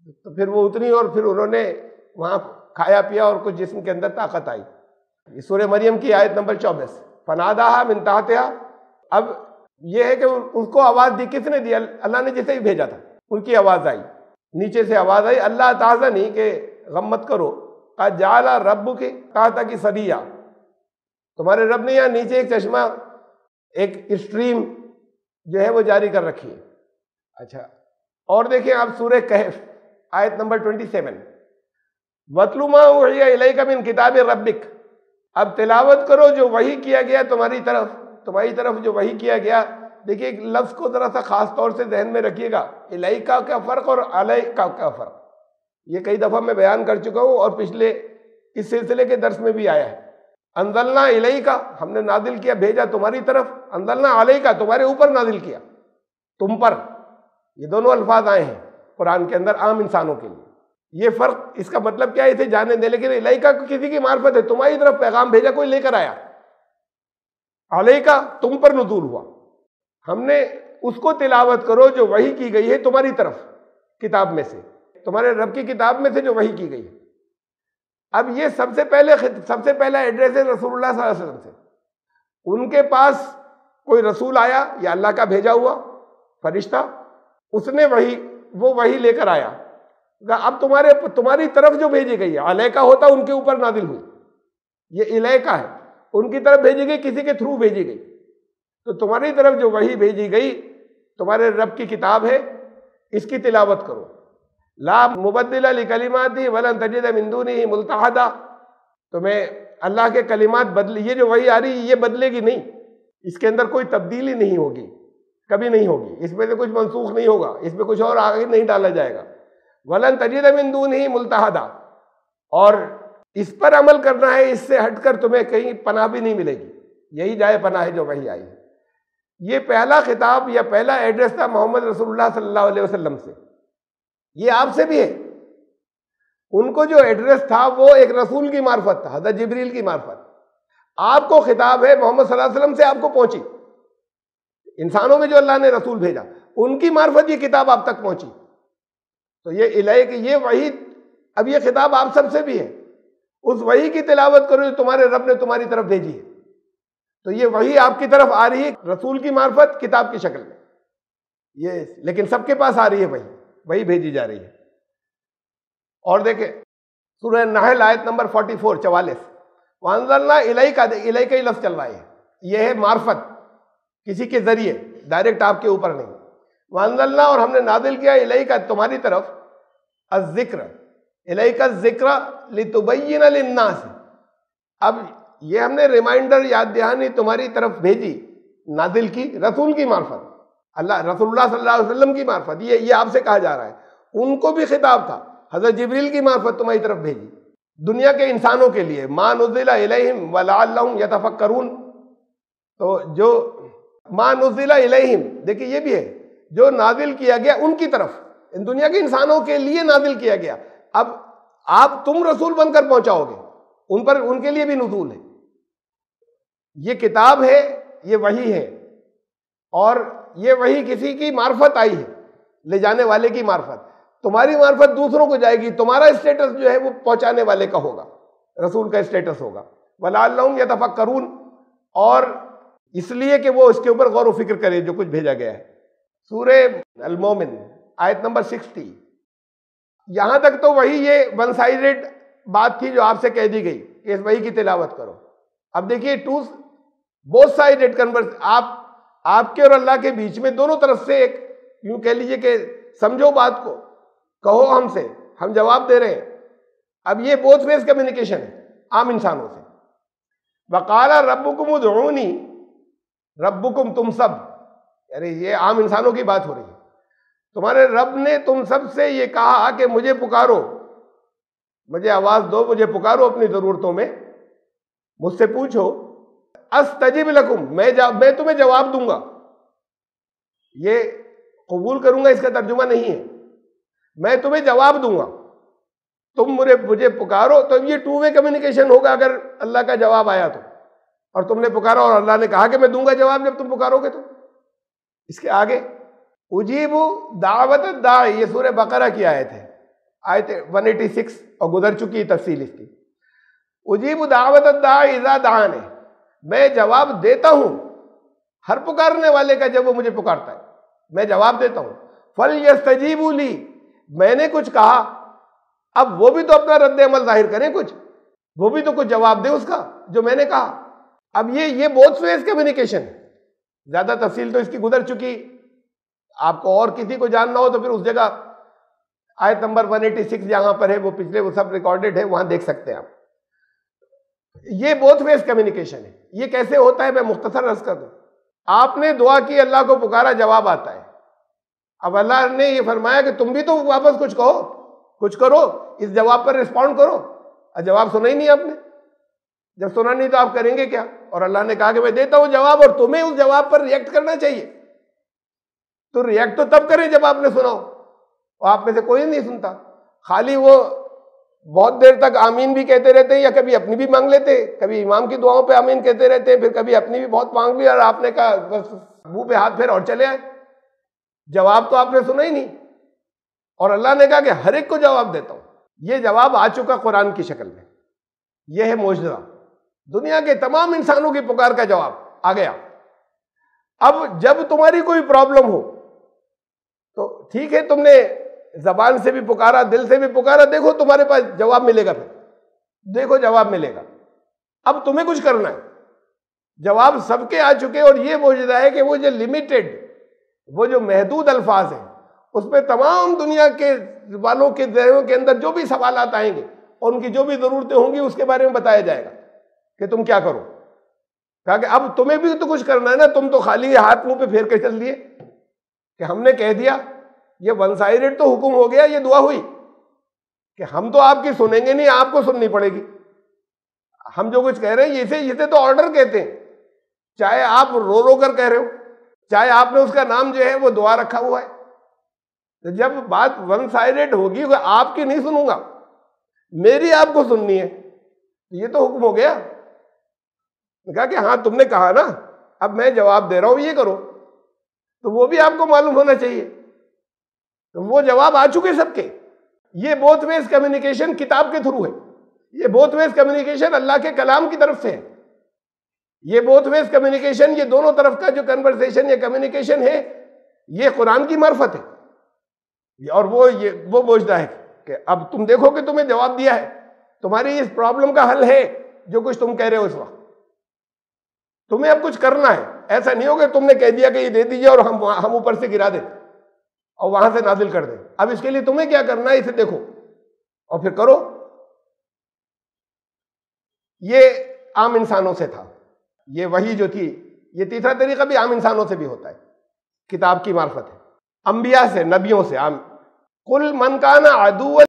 تو پھر وہ اتری اور پھر انہوں نے وہاں کھایا پیا اور کچھ جسم کے اندر طاقت آئی. یہ سورہ مریم کی آیت نمبر 24. فناداہا من تحتہا. اب یہ ہے کہ اس کو آواز دی. کس نے دی؟ اللہ نے جسے ہی بھیجا تھا. ان کی آواز آئی, نیچے سے آواز آئی, اللہ تحزنی, کہ غم مت کرو, قد جعل ربک تحتک سریا, تمہارے رب نے یہاں نیچے ایک چشمہ, ایک اسٹریم جو ہے وہ جاری کر رکھی ہے. اچھا, اور دیکھیں آپ سورہ کہف آیت نمبر 27. وَاتْلُ مَا أُوحِیَ إِلَيْکَ مِن کتاب ربک. اب تلاوت کرو جو وحی کیا گیا تمہاری طرف جو وحی کیا گیا. دیکھیے ایک لفظ کو ذرا سا خاص طور سے ذہن میں رکھیے گا, الیکا کا فرق اور علیکا کا فرق. یہ کئی دفعہ میں بیان کر چکا ہوں اور پچھلے اس سلسلے کے درس میں بھی آیا ہے. انزلنا الیکا, ہم نے نازل کیا, بھیجا تمہاری طرف. انزلنا علیکا, تمہارے اوپر نازل کیا, تم پر. یہ دونوں الفاظ آئے ہیں قرآن کے اندر عام انسانوں کے لیے. یہ فرق, اس کا مطلب کیا ہے اسے جاننے دیں. لیکن الیکا کو کسی کی معرفت ہے, تمہاری طرف پیغام بھیجا, کوئی لے کر آیا. علیکا تم پر نزول ہوا. ہم نے اس کو تلاوت کرو جو وحی کی گئی ہے تمہاری طرف کتاب میں سے, تمہارے رب کی کتاب میں سے جو وحی کی گئی ہے. اب یہ سب سے پہلا ایڈریس ہے رسول اللہ صلی اللہ علیہ وسلم سے. ان کے پاس کوئی رسول آیا یا اللہ کا بھیجا ہوا فرشتہ, اس نے وہ وحی لے کر آیا. اب تمہاری طرف جو بھیجی گئی ہے, علیکا ہوتا ان کے اوپر نازل ہوئی, یہ الیکا ہے, ان کی طرف بھیجی گئی, کسی کے تھرو بھیجی گئی. تو تمہاری طرف جو وحی بھیجی گئی تمہارے رب کی کتاب ہے, اس کی تلاوت کرو. لا مبدل لکلماتہ ولن تجد من دونہ ملتحدا. تمہیں اللہ کے کلمات یہ جو وحی آ رہی یہ بدلے گی نہیں, اس کے اندر کوئی تبدیلی نہیں ہوگی, کبھی نہیں ہوگی. اس میں سے کچھ منسوخ نہیں ہوگا, اس میں کچھ اور آگے نہیں ڈالا جائے گا. ولن تجد من دونہ ملتحدا, اور اس پر عمل کرنا ہے, اس سے ہٹ کر تمہیں کہیں پناہ بھی نہیں ملے گی. یہی جائے پناہ ہے جو وحی آئی ہے. یہ پہلا خطاب یا پہلا ایڈریس تھا محمد رسول اللہ صلی اللہ علیہ وسلم سے. یہ آپ سے بھی ہے. ان کو جو ایڈریس تھا وہ ایک رسول کی معرفت تھا, حضرت جبریل کی معرفت. آپ کو خطاب ہے محمد صلی اللہ علیہ وسلم سے, آپ کو پہنچی. انسانوں میں جو اللہ نے رسول بھیجا ان کی معرفت یہ کتاب آپ تک پہنچی. تو یہ الیک, یہ وحی, اب یہ خطاب آپ سب سے بھی ہے. اس وحی کی تلاوت کرو جو تمہارے رب نے تمہاری طرف بھیجی ہے. تو یہ وحی آپ کی طرف آ رہی ہے رسول کی معرفت کتاب کی شکل میں. یہ لیکن سب کے پاس آ رہی ہے وہی بھیجی جا رہی ہے. اور دیکھیں سورہ نحل آیت نمبر 44. وانزلنا الیکا, الیکا ہی لفظ چل رہا ہے. یہ ہے معرفت کسی کے ذریعے, ڈائریکٹ آپ کے اوپر نہیں. وانزلنا, اور ہم نے نازل کیا, الیکا تمہاری طرف, الذکر, الیکا الذکر لتبین للناس. اب یہ ہم نے ریمائنڈر, یاد دہانی تمہاری طرف بھیجی, نازل کی رسول کی معرفت, رسول اللہ صلی اللہ علیہ وسلم کی معرفت. یہ آپ سے کہا جا رہا ہے. ان کو بھی خطاب تھا, حضرت جبریل کی معرفت تمہاری طرف بھیجی دنیا کے انسانوں کے لیے. ما نزل الیہم ولعلہم یتفکرون. تو جو ما نزل الیہم, دیکھیے یہ بھی ہے, جو نازل کیا گیا ان کی طرف, دنیا کے انسانوں کے لیے نازل کیا گیا. اب آپ تم رسول بن کر پہنچاؤ گے ان پر, ان کے لیے بھی نزول ہے. یہ کتاب ہے, یہ وحی ہے, اور یہ وحی کسی کی معرفت آئی ہے, لے جانے والے کی معرفت. تمہاری معرفت دوسروں کو جائے گی, تمہارا اسٹیٹس جو ہے وہ پہنچانے والے کا ہوگا, رسول کا اسٹیٹس ہوگا. وَلَعَلَّهُمْ يَتَفَكَّرُونَ, اور اس لیے کہ وہ اس کے اوپر غور و فکر کرے جو کچھ بھیجا گیا ہے. سورہ المومن آیت نمبر 60. یہاں تک تو وہی یہ ون سائیڈڈ بات تھی جو آپ سے کہہ دی گئی کہ اس وحی کی تلاوت کرو. اب دیکھیے بوتھ سائیڈڈ کنورس, آپ کے اور اللہ کے بیچ میں دونوں طرف سے ایک, یوں کہہ لیجئے کہ سمجھو بات کو, کہو ہم سے, ہم جواب دے رہے ہیں. اب یہ بوتھ ویز کمیونیکیشن ہے عام انسانوں سے. وقال ربکم ادعونی, ربکم تم سب, یعنی یہ عام انسانوں کی بات ہو رہی ہے. تمہارے رب نے تم سب سے یہ کہا کہ مجھے پکارو, مجھے آواز دو, مجھے پکارو اپنی ضرورتوں میں, مجھ سے پوچھو. استجب لکم, میں تمہیں جواب دوں گا. یہ قبول کروں گا اس کا ترجمہ نہیں ہے, میں تمہیں جواب دوں گا, تم مجھے پکارو. تو یہ ٹو وے کمیونیکیشن ہوگا اگر اللہ کا جواب آیا تو, اور تم نے پکارا اور اللہ نے کہا کہ میں دوں گا جواب جب تم پکارو گے. تو اس کے آگے اجیب دعوت الداعی, یہ سورہ بقرہ کی آیت ہے. آیت 186 اور گزر چکی تفصیل اس کی. اجیب دعوت الداعی اذا دعانی، میں جواب دیتا ہوں ہر پکارنے والے کا جب وہ مجھے پکارتا ہے، میں جواب دیتا ہوں. فَلْيَسْتَجِيبُوا لِي، میں نے کچھ کہا، اب وہ بھی تو اپنا رد عمل ظاہر کریں، کچھ وہ بھی تو کچھ جواب دے اس کا جو میں نے کہا. اب یہ بہت فیس کمیونیکیشن ہے، زیادہ تفصیل تو اس کی گزر چکی. آپ کو اور کسی کو جاننا ہو تو پھر اس جگہ آیت نمبر 186 جہاں پر ہے وہ پچھلے وہ سب ریکارڈڈ ہے، وہاں دیکھ سکتے ہیں آپ. یہ بہت فیس کمیونیکیشن ہے. یہ کیسے ہوتا ہے میں مختصر عرض کر دوں. آپ نے دعا کی، اللہ کو پکارا، جواب آتا ہے. اب اللہ نے یہ فرمایا کہ تم بھی تو واپس کچھ کہو، کچھ کرو، اس جواب پر رسپونڈ کرو. جواب سنا ہی نہیں آپ نے. جب سنا نہیں تو آپ کریں گے کیا؟ اور اللہ نے کہا کہ میں دیتا ہوں جواب اور تمہیں اس جواب پر ریئیکٹ کرنا چاہیے. تو ریئیکٹ تو تب کریں جب آپ نے سنا ہو. اور آپ میں سے کوئی نہیں سنتا، خالی وہ بہت دیر تک آمین بھی کہتے رہتے ہیں، یا کبھی اپنی بھی مانگ لیتے، کبھی امام کی دعاؤں پہ آمین کہتے رہتے ہیں، پھر کبھی اپنی بھی بہت مانگ لی اور آپ نے کہا بس منہ پہ ہاتھ پھیر اور چلے آئے. جواب تو آپ نے سنا ہی نہیں. اور اللہ نے کہا کہ ہر ایک کو جواب دیتا ہوں. یہ جواب آ چکا قرآن کی شکل میں. یہ ہے معجزہ، دنیا کے تمام انسانوں کی پکار کا جواب آ گیا. اب جب تمہاری کوئی پرابلم ہو تو ٹھیک ہے، تم نے زبان سے بھی پکارا، دل سے بھی پکارا، دیکھو تمہارے پاس جواب ملے گا. پھر دیکھو جواب ملے گا. اب تمہیں کچھ کرنا ہے. جواب سب کے آ چکے. اور یہ معجزہ ہے کہ وہ جو لمیٹڈ، وہ جو محدود الفاظ ہیں، اس پہ تمام دنیا کے والوں کے ذہنوں کے اندر جو بھی سوالات آئیں گے اور ان کی جو بھی ضرورتیں ہوں گی اس کے بارے میں بتایا جائے گا کہ تم کیا کرو. کہا کہ اب تمہیں بھی تو کچھ کرنا ہے نا. تم تو خالی ہاتھ منہ پہ پھیر کے چل دیے کہ ہم نے کہہ دیا. یہ ون سائیڈڈ تو حکم ہو گیا. یہ دعا ہوئی کہ ہم تو آپ کی سنیں گے نہیں، آپ کو سننی پڑے گی. ہم جو کچھ کہہ رہے ہیں اسے تو آرڈر کہتے ہیں. چاہے آپ رو رو کر کہہ رہے ہو، چاہے آپ نے اس کا نام جو ہے وہ دعا رکھا ہوا ہے. تو جب بات ون سائیڈڈ ہوگی، آپ کی نہیں سنوں گا، میری آپ کو سننی ہے، یہ تو حکم ہو گیا. کہا کہ ہاں تم نے کہا نا، اب میں جواب دے رہا ہوں، یہ کرو. تو وہ بھی آپ کو معلوم ہونا چاہیے. تو وہ جواب آ چکے سب کے. یہ بوتھ ویز کمیونیکیشن کتاب کے تھرو ہے. یہ بوتھ ویز کمیونیکیشن اللہ کے کلام کی طرف سے ہے. یہ بوتھ ویز کمیونیکیشن، یہ دونوں طرف کا جو کنورسیشن یا کمیونیکیشن ہے، یہ قرآن کی معرفت ہے. اور وہ معجزہ ہے کہ اب تم دیکھو کہ تمہیں جواب دیا ہے. تمہاری اس پرابلم کا حل ہے جو کچھ تم کہہ رہے ہو اس وقت. تمہیں اب کچھ کرنا ہے. ایسا نہیں ہوگا تم نے کہہ دیا کہ یہ دے دیجیے اور ہم اوپر سے گرا دیں اور وہاں سے نازل کر دیں. اب اس کے لیے تمہیں کیا کرنا ہے، اسے دیکھو اور پھر کرو. یہ عام انسانوں سے تھا. یہ وحی جو تھی، یہ تیسرا طریقہ بھی عام انسانوں سے بھی ہوتا ہے. کتاب کی معرفت ہے انبیاء سے، نبیوں سے. عام قل من کان عدو